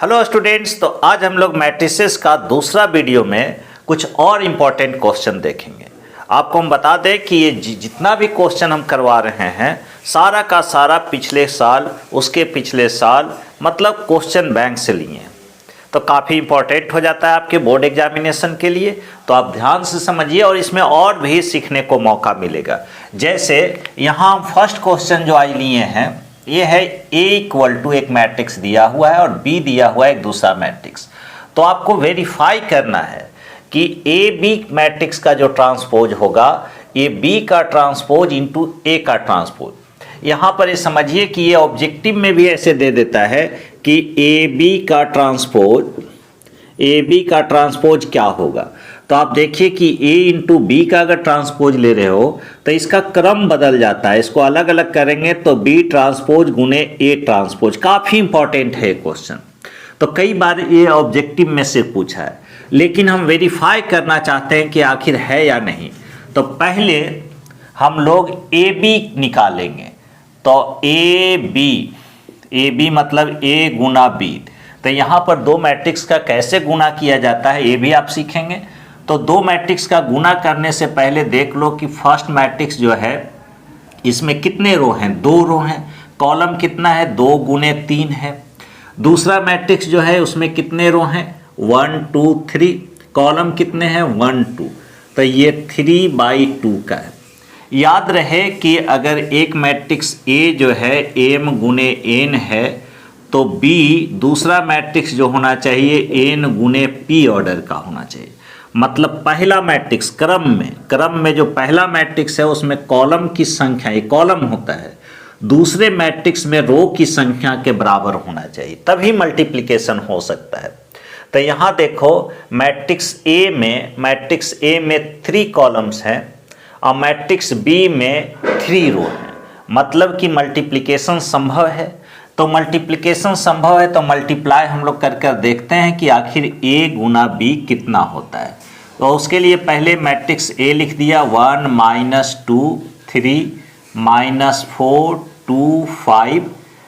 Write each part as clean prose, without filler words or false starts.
Hello students, तो आज हम लोग मैट्रिसेस का दूसरा वीडियो में कुछ और इम्पोर्टेंट क्वेश्चन देखेंगे। आपको हम बता दें कि ये जितना भी क्वेश्चन हम करवा रहे हैं सारा का सारा पिछले साल, उसके पिछले साल, मतलब क्वेश्चन बैंक से लिए हैं, तो काफ़ी इम्पोर्टेंट हो जाता है आपके बोर्ड एग्जामिनेशन के लिए। तो आप ध्यान से समझिए और इसमें और भी सीखने को मौका मिलेगा। जैसे यहाँ फर्स्ट क्वेश्चन जो आज लिए हैं ये है A इक्वल टू एक मैट्रिक्स दिया हुआ है और B दिया हुआ है एक दूसरा मैट्रिक्स। तो आपको वेरीफाई करना है कि ए बी मैट्रिक्स का जो ट्रांसपोज होगा ये B का ट्रांसपोज इंटू A का ट्रांसपोज। यहाँ पर ये समझिए कि ये ऑब्जेक्टिव में भी ऐसे दे देता है कि ए बी का ट्रांसपोज क्या होगा। तो आप देखिए कि A इंटू बी का अगर ट्रांसपोज ले रहे हो तो इसका क्रम बदल जाता है, इसको अलग अलग करेंगे तो B ट्रांसपोज गुने A ट्रांसपोज। काफ़ी इंपॉर्टेंट है क्वेश्चन, तो कई बार ये ऑब्जेक्टिव में से पूछा है, लेकिन हम वेरीफाई करना चाहते हैं कि आखिर है या नहीं। तो पहले हम लोग AB निकालेंगे। तो ए बी मतलब A गुना B। तो यहाँ पर दो मैट्रिक्स का कैसे गुना किया जाता है ये भी आप सीखेंगे। तो दो मैट्रिक्स का गुना करने से पहले देख लो कि फर्स्ट मैट्रिक्स जो है इसमें कितने रो हैं, 2 रो हैं, कॉलम कितना है 2 गुने 3 है। दूसरा मैट्रिक्स जो है उसमें कितने रो हैं 1 2 3, कॉलम कितने हैं 1 2, तो ये 3/2 का है। याद रहे कि अगर एक मैट्रिक्स A जो है m गुने n है तो B दूसरा मैट्रिक्स जो होना चाहिए n गुने p ऑर्डर का होना चाहिए। मतलब पहला मैट्रिक्स क्रम में जो पहला मैट्रिक्स है उसमें कॉलम की संख्या, ये कॉलम होता है, दूसरे मैट्रिक्स में रो की संख्या के बराबर होना चाहिए, तभी मल्टीप्लिकेशन हो सकता है। तो यहाँ देखो मैट्रिक्स ए में 3 कॉलम्स हैं और मैट्रिक्स बी में 3 रो हैं, मतलब कि मल्टीप्लिकेशन संभव है। तो मल्टीप्लिकेशन संभव है तो मल्टीप्लाई हम लोग कर देखते हैं कि आखिर A गुना B कितना होता है। तो उसके लिए पहले मैट्रिक्स A लिख दिया 1 -2 3 -4 2 5,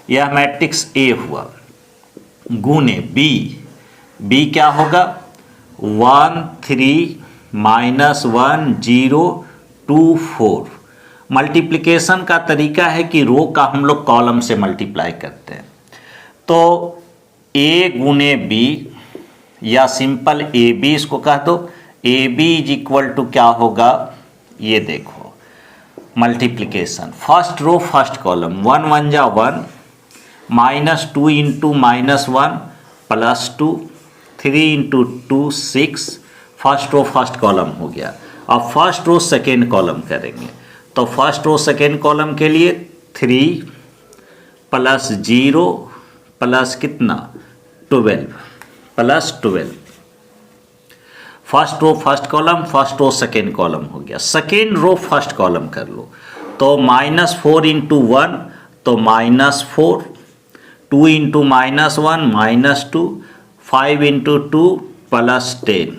यह मैट्रिक्स A हुआ, गुने B क्या होगा 1 3 -1 0 2 4। मल्टीप्लिकेशन का तरीका है कि रो का हम लोग कॉलम से मल्टीप्लाई करते हैं। तो A गुने B या सिंपल AB इसको कह दो, AB इज इक्वल टू क्या होगा, ये देखो multiplication first row first column 1 1 जा 1 -2 into -1 +2 3 into 2 6, first row first column हो गया। अब फर्स्ट रो सेकेंड कॉलम करेंगे तो फर्स्ट रो सेकेंड कॉलम के लिए 3 + 0 प्लस कितना 12 +12, first row first column, first row second column हो गया। सेकेंड रो फर्स्ट कॉलम कर लो तो -4 इंटू 1 तो -4, 2 into -1 -2, 5 into 2 +10,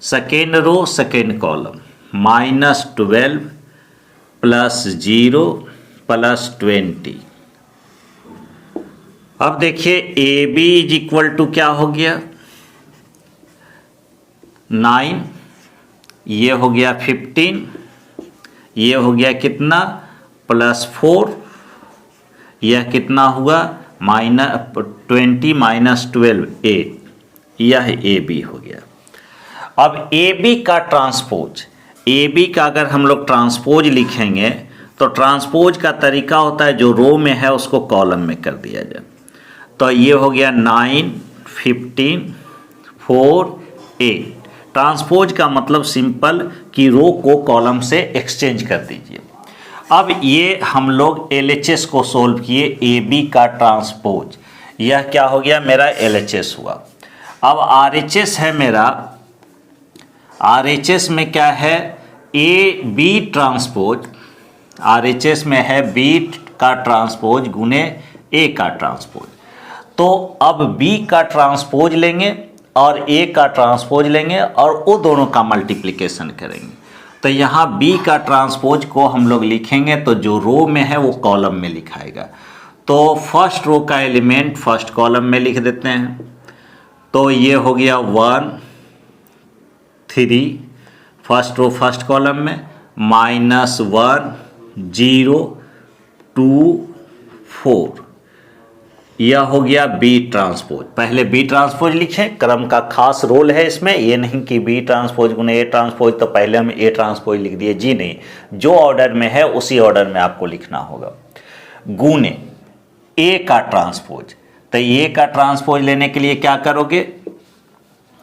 second row second column -12 +0 +20। अब देखिए AB इज इक्वल टू क्या हो गया 9, ये हो गया 15, ये हो गया कितना +4, यह कितना हुआ -20 -12 8, यह AB हो गया। अब AB का ट्रांसपोज, AB का अगर हम लोग ट्रांसपोज लिखेंगे तो ट्रांसपोज का तरीका होता है जो रो में है उसको कॉलम में कर दिया जाए। तो ये हो गया 9 15 4 8। ट्रांसपोज का मतलब सिंपल कि रो को कॉलम से एक्सचेंज कर दीजिए। अब ये हम लोग LHS को सोल्व किए, AB का ट्रांसपोज, यह क्या हो गया मेरा LHS हुआ। अब RHS है मेरा, RHS में क्या है AB ट्रांसपोज, RHS में है B का ट्रांसपोज गुने A का ट्रांसपोज। तो अब B का ट्रांसपोज लेंगे और A का ट्रांसपोज लेंगे और वो दोनों का मल्टीप्लिकेशन करेंगे। तो यहाँ B का ट्रांसपोज को हम लोग लिखेंगे तो जो रो में है वो कॉलम में लिखाएगा। तो फर्स्ट रो का एलिमेंट फर्स्ट कॉलम में लिख देते हैं। तो ये हो गया 1 3 फर्स्ट रो फर्स्ट कॉलम में, -1 0 2 4, यह हो गया बी ट्रांसपोज। पहले बी ट्रांसपोज लिखें, क्रम का खास रोल है इसमें, ये नहीं कि बी ट्रांसपोज गुने ए ट्रांसपोज तो पहले हम ए ट्रांसपोज लिख दिए, जी नहीं, जो ऑर्डर में है उसी ऑर्डर में आपको लिखना होगा। गुने ए का ट्रांसपोज, तो ए का ट्रांसपोज लेने के लिए क्या करोगे,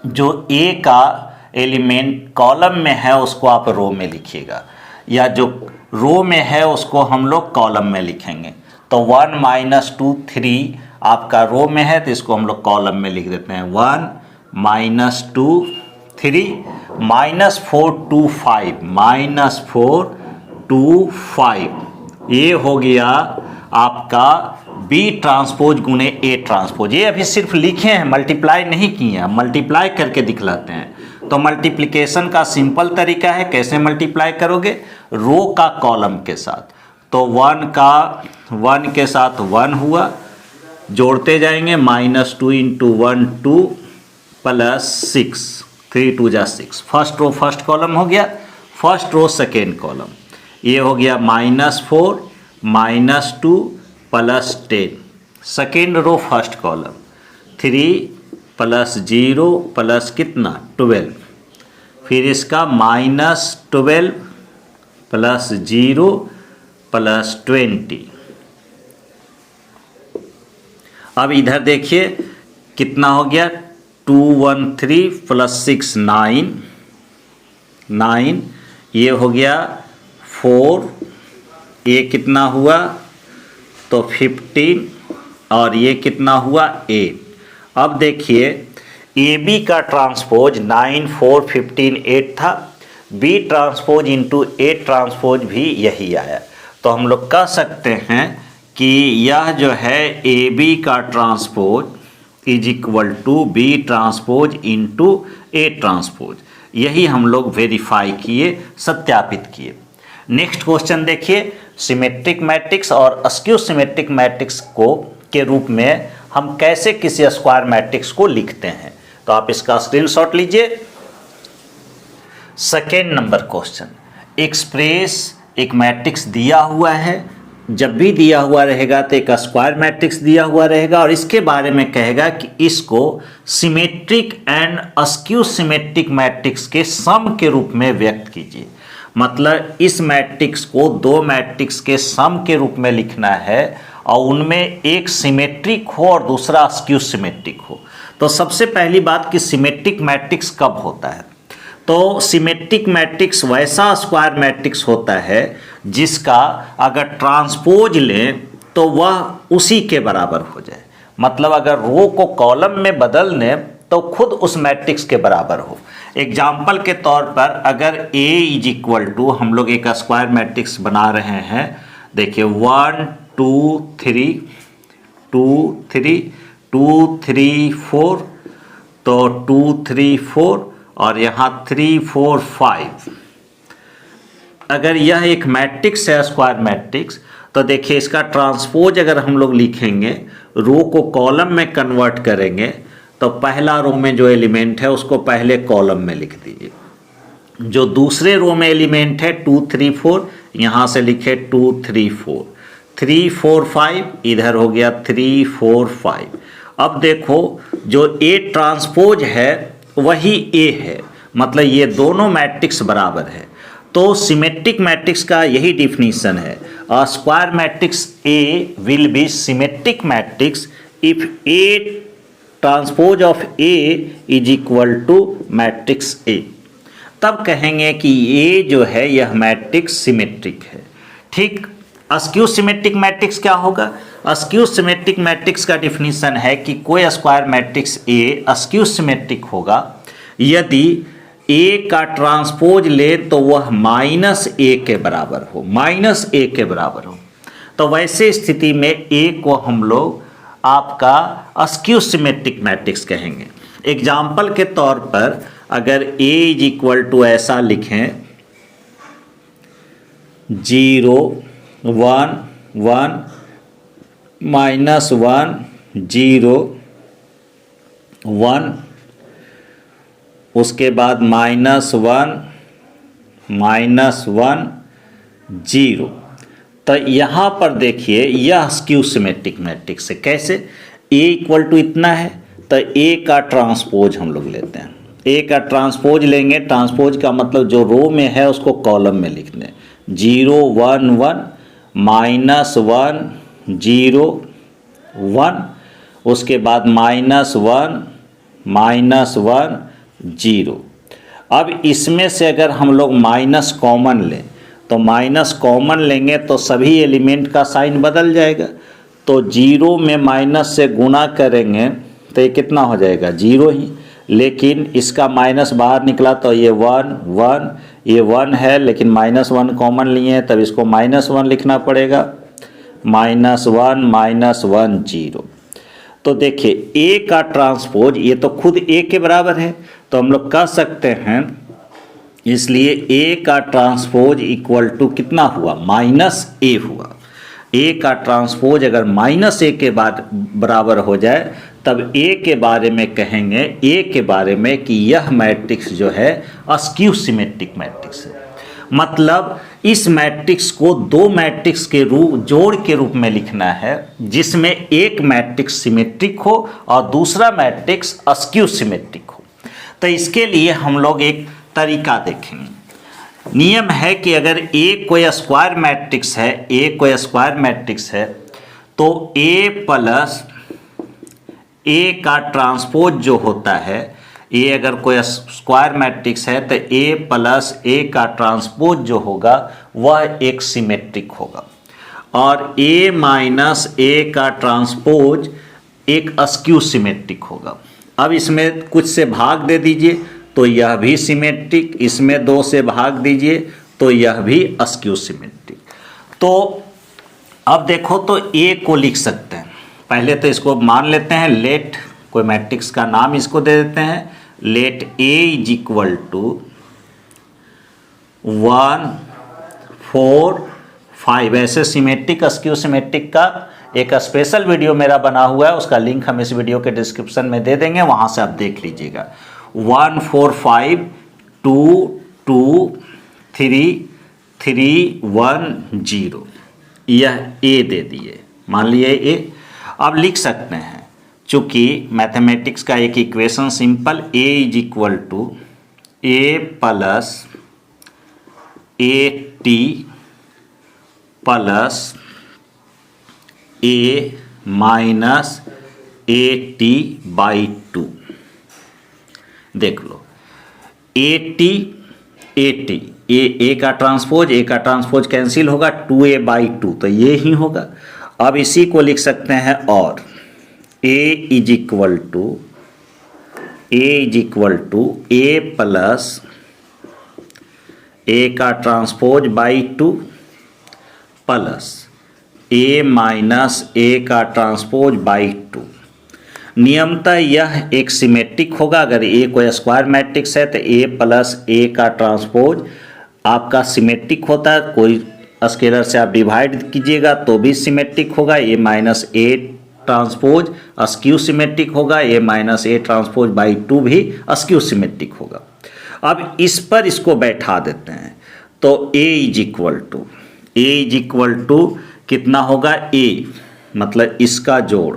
जो ए का एलिमेंट कॉलम में है उसको आप रो में लिखिएगा, या जो रो में है उसको हम लोग कॉलम में लिखेंगे। तो 1 -2 3 आपका रो में है तो इसको हम लोग कॉलम में लिख देते हैं। 1 -2 3 -4 2 5 -4 2 5, ये हो गया आपका बी ट्रांसपोज गुने ए ट्रांसपोज। ये अभी सिर्फ लिखे हैं, मल्टीप्लाई नहीं किए हैं, मल्टीप्लाई करके दिखलाते हैं। तो मल्टीप्लिकेशन का सिंपल तरीका है, कैसे मल्टीप्लाई करोगे, रो का कॉलम के साथ। तो 1 का 1 के साथ 1 हुआ, जोड़ते जाएंगे, -2 × 1 2 +6 3 2 जा 6, फर्स्ट रो फर्स्ट कॉलम हो गया, फर्स्ट रो सेकेंड कॉलम, ये हो गया -4 -2 +10, second row first column 3 +0 plus कितना 12, फिर इसका -12 +0 +20। अब इधर देखिए कितना हो गया, 213 + 6 9, ये हो गया 4, ये कितना हुआ तो 15, और ये कितना हुआ 8। अब देखिए ए बी का ट्रांसपोज 9 4 15 8 था, B transpose into A transpose भी यही आया। तो हम लोग कह सकते हैं कि यह जो है ए बी का transpose = B transpose into A transpose, यही हम लोग वेरीफाई किए, सत्यापित किए। नेक्स्ट क्वेश्चन देखिए, सिमेट्रिक मैट्रिक्स और अस्क्यू सिमेट्रिक मैट्रिक्स को के रूप में हम कैसे किसी स्क्वायर मैट्रिक्स को लिखते हैं। तो आप इसका स्क्रीनशॉट लीजिए। सेकेंड नंबर क्वेश्चन, एक्सप्रेस एक मैट्रिक्स दिया हुआ है, जब भी दिया हुआ रहेगा तो एक स्क्वायर मैट्रिक्स दिया हुआ रहेगा, और इसके बारे में कहेगा कि इसको symmetric and askew symmetric matrix के सम के रूप में व्यक्त कीजिए। मतलब इस मैट्रिक्स को दो मैट्रिक्स के सम के रूप में लिखना है, और उनमें एक सिमेट्रिक हो और दूसरा अस्क्यू सिमेट्रिक हो। तो सबसे पहली बात कि सिमेट्रिक मैट्रिक्स कब होता है, तो सिमेट्रिक मैट्रिक्स वैसा स्क्वायर मैट्रिक्स होता है जिसका अगर ट्रांसपोज लें तो वह उसी के बराबर हो जाए। मतलब अगर रो को कॉलम में बदल दें तो खुद उस मैट्रिक्स के बराबर हो। एग्जाम्पल के तौर पर अगर A = हम लोग एक स्क्वायर मैट्रिक्स बना रहे हैं, देखिए 1 2 3 2 3 2 3 4, तो 2 3 4 और यहाँ 3 4 5। अगर यह एक मैट्रिक्स है स्क्वायर मैट्रिक्स, तो देखिए इसका ट्रांसपोज अगर हम लोग लिखेंगे, रो को कॉलम में कन्वर्ट करेंगे, तो पहला रो में जो एलिमेंट है उसको पहले कॉलम में लिख दीजिए। जो दूसरे रो में एलिमेंट है 2 3 4, यहाँ से लिखे 2 3 4 3 4 5, इधर हो गया 3 4 5। अब देखो जो ए ट्रांसपोज है वही ए है, मतलब ये दोनों मैट्रिक्स बराबर है। तो सिमेट्रिक मैट्रिक्स का यही डिफिनीशन है, अ square matrix A will be symmetric matrix if A transpose of A = matrix A. तब कहेंगे कि ए जो है यह मैट्रिक्स सिमेट्रिक है। ठीक, अस्क्यू सिमेट्रिक मैट्रिक्स क्या होगा, अस्क्यू सिमेट्रिक मैट्रिक्स का डिफिनीशन है कि कोई square matrix A askew symmetric होगा यदि ए का ट्रांसपोज ले तो वह -a के बराबर हो, -a के बराबर हो। तो वैसे स्थिति में ए को हम लोग आपका अस्क्यू सिमेट्रिक मैट्रिक्स कहेंगे। एग्जाम्पल के तौर पर अगर A = ऐसा लिखें 0 1 1 -1 0 1, उसके बाद -1 -1 0। तो यहाँ पर देखिए यह स्क्यू सिमेट्रिक मैट्रिक्स है। कैसे? A = इतना है तो A का ट्रांसपोज हम लोग लेते हैं। A का ट्रांसपोज लेंगे, ट्रांसपोज का मतलब जो रो में है उसको कॉलम में लिख दें। 0 1 1 -1 0 1, उसके बाद -1 -1 0। अब इसमें से अगर हम लोग माइनस कॉमन लें तो माइनस कॉमन लेंगे तो सभी एलिमेंट का साइन बदल जाएगा। तो 0 में माइनस से गुणा करेंगे तो ये कितना हो जाएगा? 0 ही। लेकिन इसका माइनस बाहर निकला तो ये 1 1, ये 1 है लेकिन -1 कॉमन लिए हैं, तब इसको -1 लिखना पड़ेगा। -1 -1 0। तो देखिए A का ट्रांसपोज, ये तो खुद A के बराबर है तो हम लोग कह सकते हैं, इसलिए A का ट्रांसपोज इक्वल टू कितना हुआ? -A हुआ। A का ट्रांसपोज अगर -A के बाद बराबर हो जाए तब A के बारे में कहेंगे, A के बारे में कि यह मैट्रिक्स जो है स्क्यू सिमेट्रिक मैट्रिक्स है। मतलब इस मैट्रिक्स को दो मैट्रिक्स के रूप जोड़ के रूप में लिखना है जिसमें एक मैट्रिक्स सिमेट्रिक हो और दूसरा मैट्रिक्स स्क्यू सिमेट्रिक हो। तो इसके लिए हम लोग एक तरीका देखेंगे। नियम है कि अगर A कोई स्क्वायर मैट्रिक्स है, A कोई स्क्वायर मैट्रिक्स है तो A प्लस A का ट्रांसपोज जो होता है, A अगर कोई स्क्वायर मैट्रिक्स है तो A प्लस A का ट्रांसपोज जो होगा वह एक सिमेट्रिक होगा और A माइनस A का ट्रांसपोज एक स्क्यू सिमेट्रिक होगा। अब इसमें कुछ से भाग दे दीजिए तो यह भी सिमेट्रिक, इसमें 2 से भाग दीजिए तो यह भी स्क्यू सिमेट्रिक। तो अब देखो तो A को लिख सकते हैं। पहले तो इसको मान लेते हैं, लेट कोई मैट्रिक्स का नाम इसको दे देते हैं, लेट A = 1 4 5। ऐसे सिमेट्रिक स्क्यू सिमेट्रिक का एक स्पेशल वीडियो मेरा बना हुआ है, उसका लिंक हम इस वीडियो के डिस्क्रिप्शन में दे देंगे, वहां से आप देख लीजिएगा। 1 4 5 2 2 3 3 1 0, यह A दे दिए, मान लिए A। अब लिख सकते हैं, चूंकि मैथमेटिक्स का एक equation simple, A = A plus AT plus A minus AT/2। देख लो AT A का ट्रांसपोज, A का ट्रांसपोज कैंसिल होगा, 2A/2 तो ये ही होगा। अब इसी को लिख सकते हैं और A = A प्लस A का transpose by 2 plus A minus A का ट्रांसपोज बाई 2। नियमतः यह एक सिमेट्रिक होगा। अगर A कोई स्क्वायर मैट्रिक्स है तो A प्लस A का ट्रांसपोज आपका सिमेट्रिक होता है। कोई स्केलर से आप डिवाइड कीजिएगा तो भी सिमेट्रिक होगा। A minus A transpose skew symmetric होगा, A minus A transpose by 2 भी स्क्यू सिमेट्रिक होगा। अब इस पर इसको बैठा देते हैं तो A = कितना होगा? A मतलब इसका जोड़,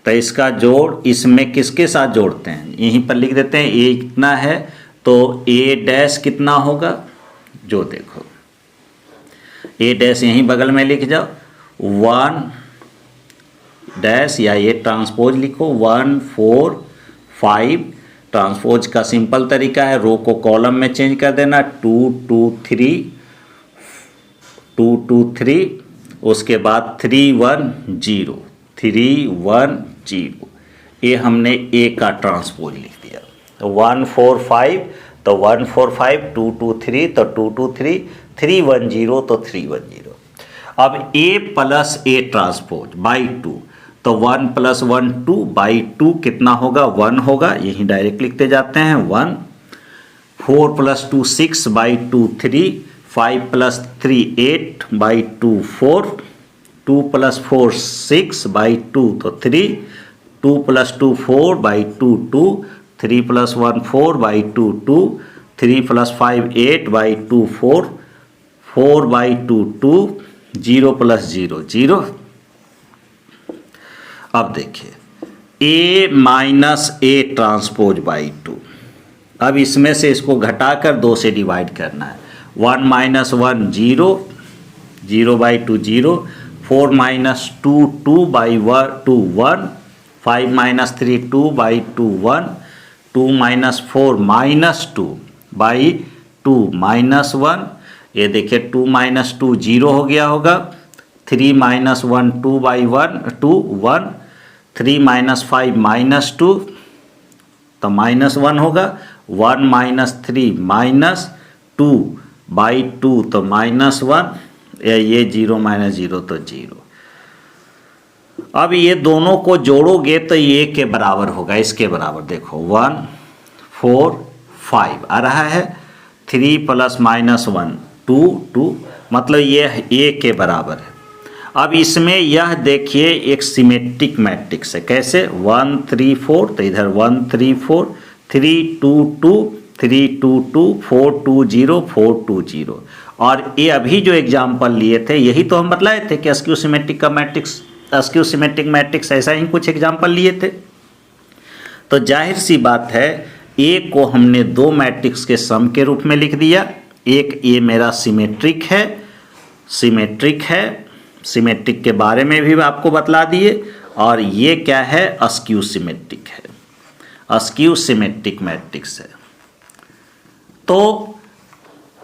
तो इसका जोड़ इसमें किसके साथ जोड़ते हैं, यहीं पर लिख देते हैं। A कितना है तो A' कितना होगा, जो देखो A' यहीं बगल में लिख जाओ, 1' या ये ट्रांसपोज लिखो 1 4 5। ट्रांसपोज का सिंपल तरीका है, रो को कॉलम में चेंज कर देना, 2 2 3 2 2 3, उसके बाद 3 1 0 3 1 0। ये हमने A का ट्रांसपोज लिख दिया। तो 1 4 5 तो 1 4 5, 2 2 3 तो 2 2 3, 3 1 0 तो 3 1 0। अब A plus A transpose by 2 तो 1 + 1 2 बाई 2 कितना होगा, 1 होगा, यही डायरेक्ट लिखते जाते हैं 1। 4 + 2 6 बाई 2 3, 5 + 3 8 बाई 2 4, 2 + 4 6 बाई 2 तो 3, 2 + 2 4 बाई 2 2, 3 + 1 4 बाई 2 2, 3 + 5 8 बाई 2 4, 4 बाई 2 2, 0 + 0 0। अब देखिए A minus A transpose by 2। अब इसमें से इसको घटाकर 2 से डिवाइड करना है। 1 - 1 0, 0 बाई 2 0, 4 - 2 2 बाई 2 1, 5 - 3 2 बाई 2 1, 2 - 4 -2 बाई 2 -1। ये देखिए 2 - 2 0 हो गया होगा। 3 - 1 2 बाई 2 1, 3 - 5 -2 तो -1 होगा। 1 - 3 -2 बाई 2 तो -1, ये 0 - 0 तो 0। अब ये दोनों को जोड़ोगे तो ये के बराबर होगा, इसके बराबर देखो 1 4 5 आ रहा है। 3 + -1 2 2, मतलब ये A के बराबर है। अब इसमें यह देखिए एक सिमेट्रिक मैट्रिक्स है। कैसे? 1 3 4, तो इधर 1 3 4, 3 2 2, 3 2 2, 4 2 0, 4 2 0। और ये अभी जो एग्जाम्पल लिए थे यही तो हम बतलाए थे कि अस्क्यू सिमेट्रिक का मैट्रिक्स, अस्क्यू सिमेट्रिक मैट्रिक्स ऐसा ही कुछ एग्जाम्पल लिए थे। तो जाहिर सी बात है ए को हमने दो मैट्रिक्स के सम के रूप में लिख दिया। एक ये मेरा सिमेट्रिक है, सिमेट्रिक के बारे में भी आपको बतला दिए। और ये क्या है? अस्क्यू सिमेट्रिक है, अस्क्यू सिमेट्रिक मैट्रिक्स है। तो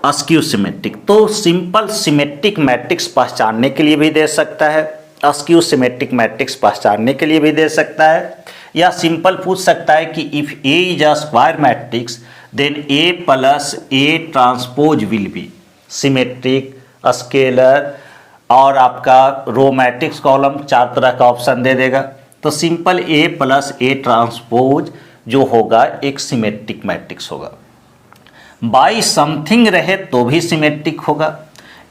अस्क्यू सिमेट्रिक तो सिंपल सिमेट्रिक मैट्रिक्स पहचानने के लिए भी दे सकता है, अस्क्यू सिमेट्रिक मैट्रिक्स पहचानने के लिए भी दे सकता है, या सिंपल पूछ सकता है कि if A is a square matrix then A + A transpose will be symmetric, scalar और आपका रो मैट्रिक्स कॉलम, 4 तरह का ऑप्शन दे देगा। तो सिंपल A + A ट्रांसपोज जो होगा एक सिमेट्रिक मैट्रिक्स होगा। बाई समथिंग रहे तो भी सिमेट्रिक होगा।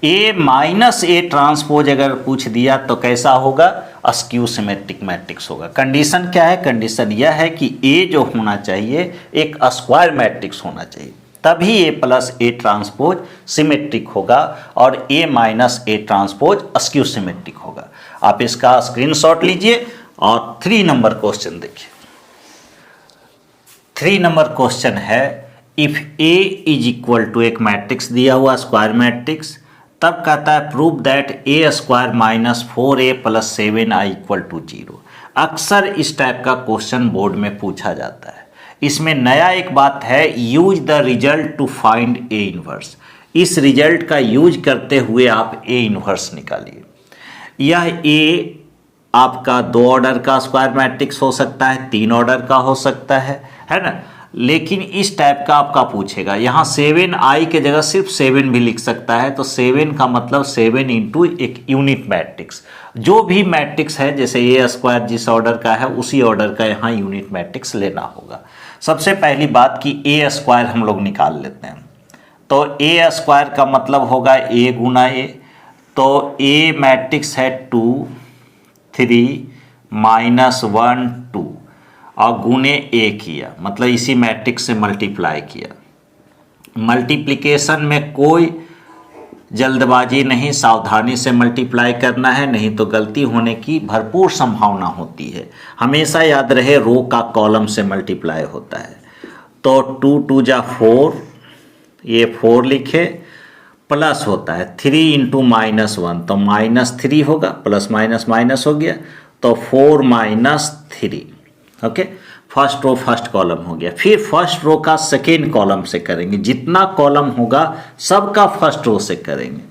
A - A ट्रांसपोज अगर पूछ दिया तो कैसा होगा? अस्क्यू सिमेट्रिक मैट्रिक्स होगा। कंडीशन क्या है? कंडीशन यह है कि A जो होना चाहिए एक स्क्वायर मैट्रिक्स होना चाहिए, तभी A + A ट्रांसपोज सिमेट्रिक होगा और A - A transpose askew symmetric होगा। आप इसका स्क्रीनशॉट लीजिए और 3 नंबर क्वेश्चन देखिए। 3 नंबर क्वेश्चन है इफ A = एक मैट्रिक्स दिया हुआ स्क्वायर मैट्रिक्स, तब कहता है prove that A² - 4A + 7i = 0। अक्सर इस टाइप का क्वेश्चन बोर्ड में पूछा जाता है। इसमें नया एक बात है, use the result to find A inverse. इस रिजल्ट का यूज करते हुए आप A इनवर्स निकालिए। यह A आपका 2 ऑर्डर का स्क्वायर मैट्रिक्स हो सकता है, 3 ऑर्डर का हो सकता है ना। लेकिन इस टाइप का आपका पूछेगा, यहाँ 7i के जगह सिर्फ 7 भी लिख सकता है, तो 7 का मतलब 7 इंटू एक यूनिट मैट्रिक्स। जो भी मैट्रिक्स है जैसे A² जिस ऑर्डर का है उसी ऑर्डर का यहाँ यूनिट मैट्रिक्स लेना होगा। सबसे पहली बात कि A² हम लोग निकाल लेते हैं। तो A² का मतलब होगा A × A। तो A मैट्रिक्स है 2 3 -1 2 और गुने A किया, मतलब इसी मैट्रिक्स से मल्टीप्लाई किया। मल्टीप्लिकेशन में कोई जल्दबाजी नहीं, सावधानी से मल्टीप्लाई करना है, नहीं तो गलती होने की भरपूर संभावना होती है। हमेशा याद रहे रो का कॉलम से मल्टीप्लाई होता है। तो 2 2 जा 4, ये 4 लिखे, प्लस होता है 3 × -1 तो -3 होगा, प्लस माइनस माइनस हो गया तो 4 - 3। Okay, first row first column हो गया। फिर फर्स्ट रो का सेकेंड कॉलम से करेंगे, जितना कॉलम होगा सबका फर्स्ट रो से करेंगे।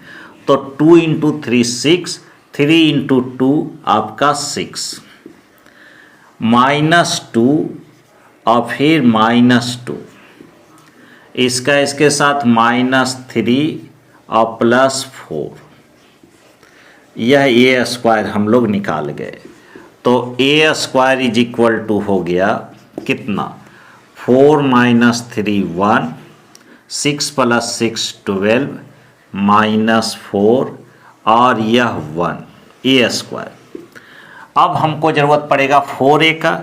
तो 2 × 3 6, 3 × 2 आपका 6, -2 और फिर -2, इसका इसके साथ -3 और +4, यह A² हम लोग निकाल गए। तो A² = हो गया कितना? 4 - 3 1, 6 + 6 12, -4 और यह 1, ए स्क्वायर। अब हमको ज़रूरत पड़ेगा 4a का,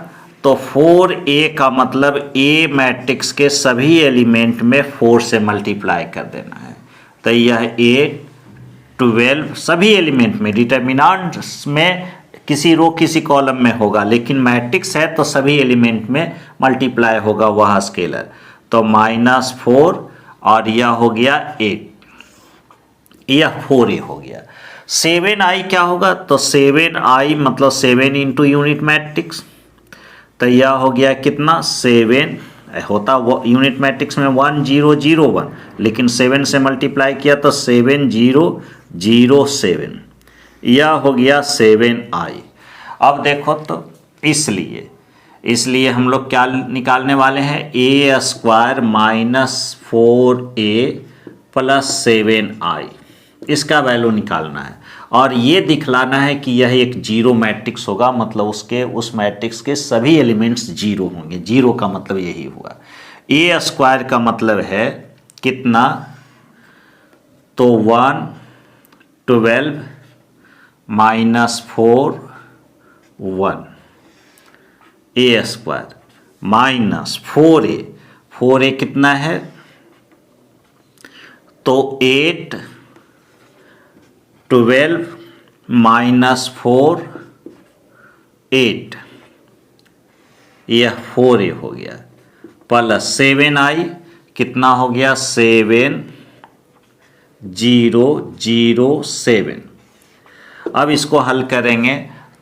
तो 4a का मतलब ए मैट्रिक्स के सभी एलिमेंट में 4 से मल्टीप्लाई कर देना है। तो यह 8, 12 सभी एलिमेंट में, डिटर्मिनेंट्स में किसी रो किसी कॉलम में होगा, लेकिन मैट्रिक्स है तो सभी एलिमेंट में मल्टीप्लाई होगा वह स्केलर। तो -4 और यह हो गया 8, यह 4a हो गया। 7i क्या होगा, तो 7i मतलब 7 इंटू यूनिट मैट्रिक्स, तो यह हो गया कितना 7 होता वो यूनिट मैट्रिक्स में 1 0 0 1, लेकिन 7 से मल्टीप्लाई किया तो 7 0 0 7, यह हो गया 7i। अब देखो तो इसलिए हम लोग क्या निकालने वाले हैं, ए स्क्वायर -4a प्लस 7i, इसका वैल्यू निकालना है और ये दिखलाना है कि यह एक जीरो मैट्रिक्स होगा, मतलब उस मैट्रिक्स के सभी एलिमेंट्स जीरो होंगे। जीरो का मतलब यही हुआ। ए स्क्वायर का मतलब है कितना, तो 1 12 -4 1 ए स्क्वायर माइनस 4a कितना है, तो 8 12 -4 8, यह 4a हो गया, प्लस 7i कितना हो गया 7 0 0 7। अब इसको हल करेंगे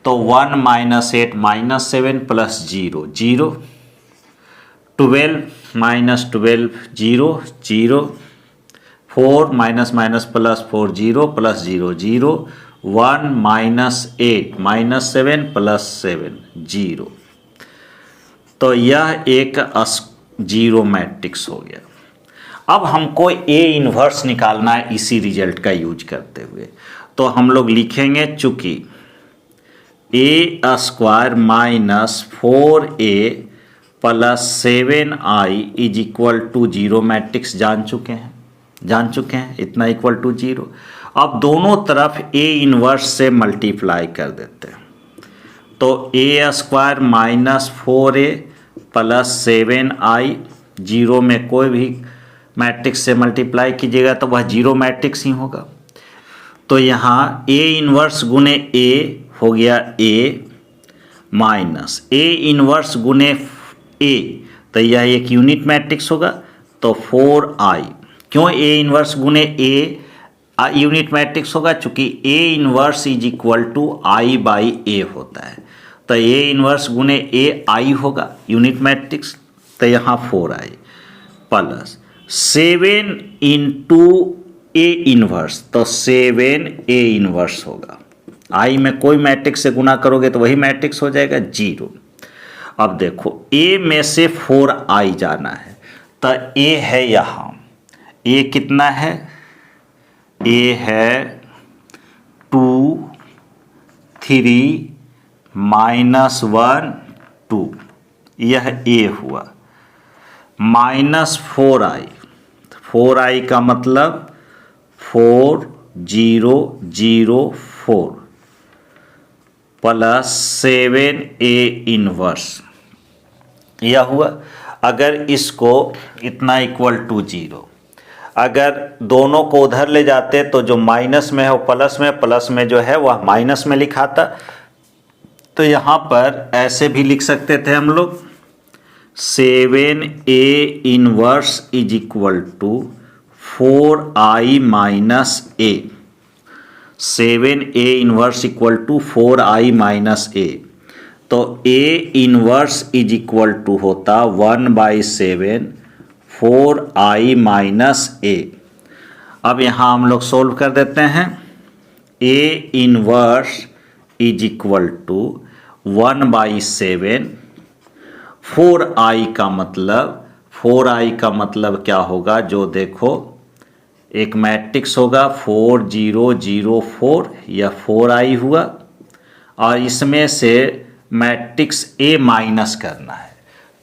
तो 1 - 8 -7 प्लस 0 0, 12 -12 0 0, 4 प्लस 4 0 प्लस 0 0, 1 -8 -7 प्लस 7 0। तो यह एक जीरो मैट्रिक्स हो गया। अब हमको ए इन्वर्स निकालना है इसी रिजल्ट का यूज करते हुए, तो हम लोग लिखेंगे चूंकि A square -4a plus 7i is equal to 0 matrix जान चुके हैं इतना इक्वल टू 0। अब दोनों तरफ ए इन्वर्स से मल्टीप्लाई कर देते हैं, तो ए square -4a plus 7i, zero में कोई भी मैट्रिक्स से मल्टीप्लाई कीजिएगा तो वह जीरो मैट्रिक्स ही होगा। तो यहाँ ए इन्वर्स गुने ए हो गया a माइनस ए इन्वर्स गुने a, तो यह एक यूनिट मैट्रिक्स होगा, तो 4i। क्यों ए इन्वर्स गुने a यूनिट मैट्रिक्स होगा, चूंकि A inverse is equal to i by A होता है, तो ए इन्वर्स गुने a i होगा यूनिट मैट्रिक्स, तो यहाँ 4i plus 7 into A inverse, तो 7a इन्वर्स होगा। आई में कोई मैट्रिक्स से गुना करोगे तो वही मैट्रिक्स हो जाएगा 0। अब देखो ए में से 4i जाना है, तो ए है यहाँ, ए कितना है, ए है 2 3 -1 2, यह ए हुआ, माइनस 4i का मतलब 4 0 0 4 प्लस 7a इन्वर्स, यह हुआ। अगर इसको इतना इक्वल टू 0, अगर दोनों को उधर ले जाते तो जो माइनस में है वो प्लस में जो है वह माइनस में लिखाता, तो यहाँ पर ऐसे भी लिख सकते थे हम लोग 7a inverse is equal to 4i minus a, 7a inverse equal to 4i minus a, तो a inverse is equal to होता 1/7 4i माइनस a। अब यहाँ हम लोग सोल्व कर देते हैं, a inverse is equal to 1/7 4i का मतलब क्या होगा, जो देखो एक मैट्रिक्स होगा 4 0 0 4, यह 4i हुआ, और इसमें से मैट्रिक्स ए माइनस करना है,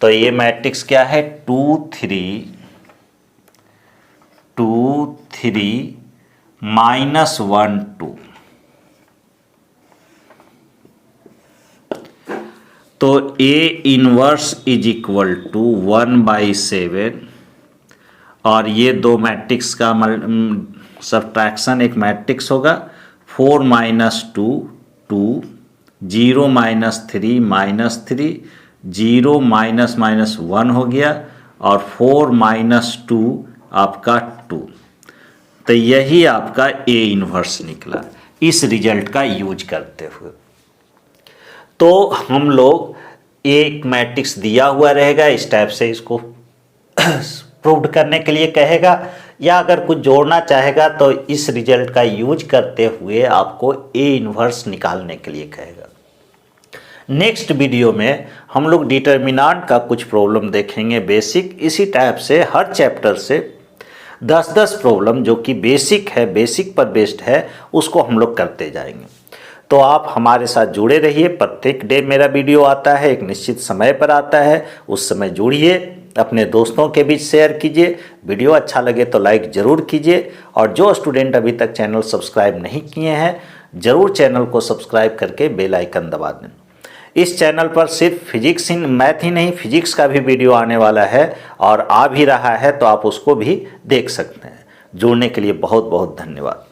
तो ये मैट्रिक्स क्या है 2 3 -1 2, तो A inverse is equal to 1/7 और ये दो मैट्रिक्स का सब्ट्रैक्शन एक मैट्रिक्स होगा 4 - 2 2 0 - 3 -3 0 -1 हो गया और 4 - 2 आपका 2। तो यही आपका A इन्वर्स निकला इस रिजल्ट का यूज करते हुए। तो हम लोग एक मैट्रिक्स दिया हुआ रहेगा, इस टाइप से इसको प्रूव करने के लिए कहेगा, या अगर कुछ जोड़ना चाहेगा तो इस रिजल्ट का यूज करते हुए आपको A इन्वर्स निकालने के लिए कहेगा। नेक्स्ट वीडियो में हम लोग डिटर्मिनेंट का कुछ प्रॉब्लम देखेंगे बेसिक। इसी टाइप से हर चैप्टर से 10-10 प्रॉब्लम जो कि बेसिक है, बेसिक पर बेस्ड है, उसको हम लोग करते जाएंगे। तो आप हमारे साथ जुड़े रहिए। प्रत्येक डे मेरा वीडियो आता है, एक निश्चित समय पर आता है, उस समय जुड़िए, अपने दोस्तों के बीच शेयर कीजिए। वीडियो अच्छा लगे तो लाइक ज़रूर कीजिए और जो स्टूडेंट अभी तक चैनल सब्सक्राइब नहीं किए हैं ज़रूर चैनल को सब्सक्राइब करके बेल आइकन दबा दें। इस चैनल पर सिर्फ फिजिक्स मैथ ही नहीं, फिजिक्स का भी वीडियो आने वाला है और आ भी रहा है, तो आप उसको भी देख सकते हैं। जुड़ने के लिए बहुत बहुत धन्यवाद।